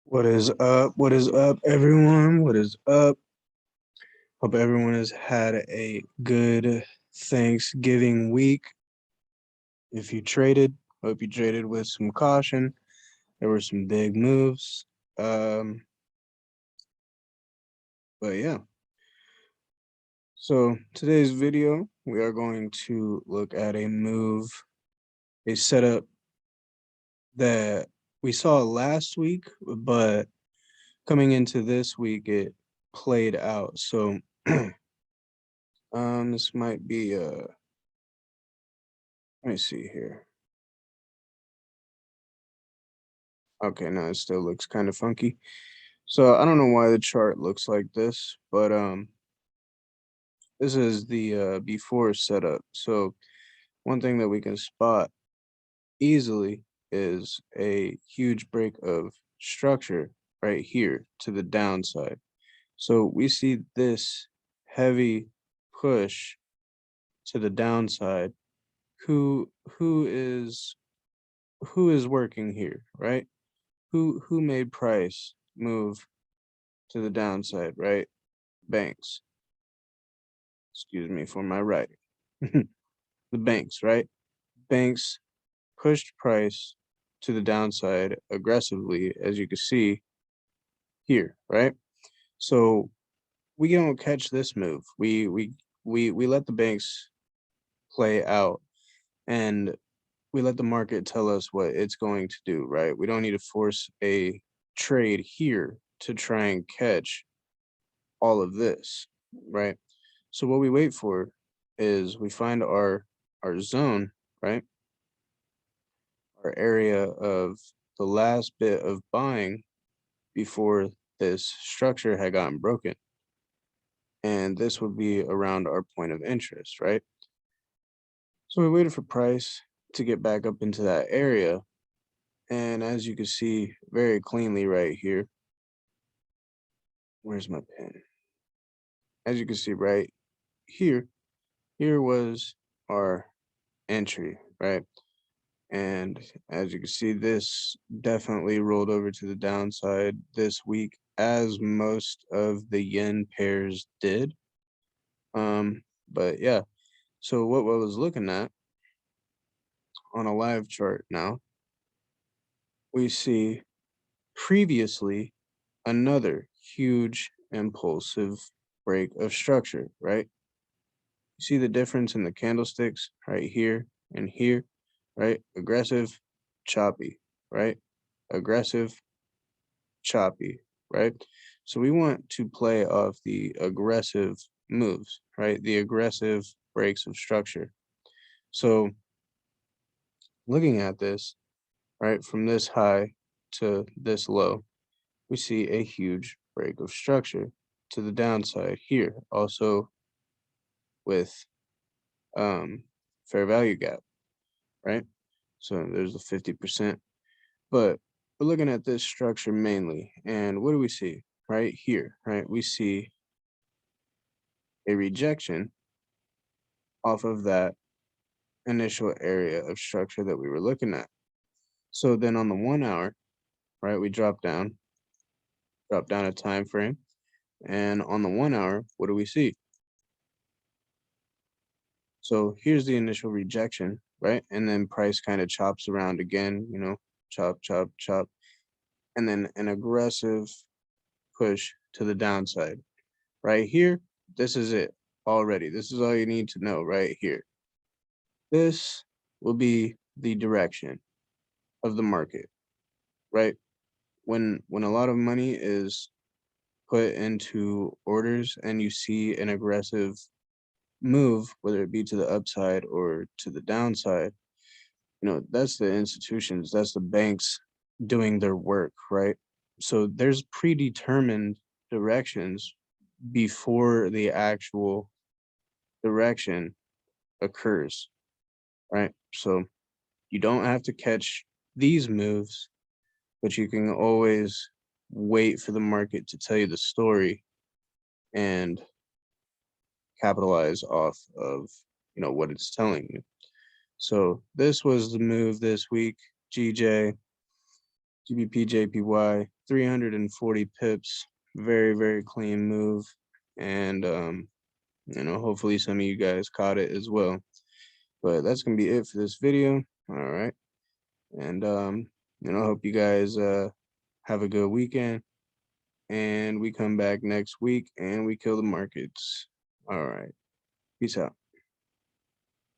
What is up? What is up, everyone? What is up? Hope everyone has had a good Thanksgiving week. If you traded, hope you traded with some caution. There were some big moves. Um, but yeah. So today's video, we are going to look at a move, a setup that we saw last week, but coming into this week, it played out. So this might be let me see here. Okay, no, it still looks kind of funky. So I don't know why the chart looks like this, but this is the before setup. So one thing that we can spot easily is a huge break of structure right here to the downside. So we see this heavy push to the downside. Who is working here, right? Who made price move to the downside, right? Banks. Excuse me for my writing. The banks, right? Banks pushed price to the downside aggressively, as you can see here, right? So we don't catch this move. We let the banks play out, and we let the market tell us what it's going to do, right? We don't need to force a trade here to try and catch all of this, right? So what we wait for is we find our zone, right? Our area of the last bit of buying before this structure had gotten broken. And this would be around our point of interest, right? So we waited for price to get back up into that area. And as you can see very cleanly right here, where's my pen? As you can see right here, here was our entry, right? And as you can see, this definitely rolled over to the downside this week, as most of the yen pairs did. But yeah, so what I was looking at on a live chart now, we see previously another huge impulsive break of structure, right? You see the difference in the candlesticks right here and here, right? Aggressive, choppy, right? Aggressive, choppy, right? So we want to play off the aggressive moves, right? The aggressive breaks of structure. So looking at this, right, from this high to this low, we see a huge break of structure to the downside here, also with fair value gap, right? So there's a 50%. But we're looking at this structure mainly. And what do we see right here, right? We see a rejection off of that initial area of structure that we were looking at. So then on the 1 hour, right, we drop down a time frame. And on the 1 hour, what do we see? So here's the initial rejection, right? And then price kind of chops around again, chop, chop, chop. And then an aggressive push to the downside. Right here, this is it already. This is all you need to know right here. This will be the direction of the market, right? When a lot of money is put into orders and you see an aggressive move, whether it be to the upside or to the downside, that's the institutions, that's the banks doing their work, right? So there's predetermined directions before the actual direction occurs, right? So you don't have to catch these moves, but you can always wait for the market to tell you the story and capitalize off of what it's telling you. So this was the move this week, GJ. GBP JPY 340 pips, very, very clean move. And hopefully some of you guys caught it as well. But that's gonna be it for this video. All right. And hope you guys have a good weekend. And we come back next week and we kill the markets. All right. Peace out.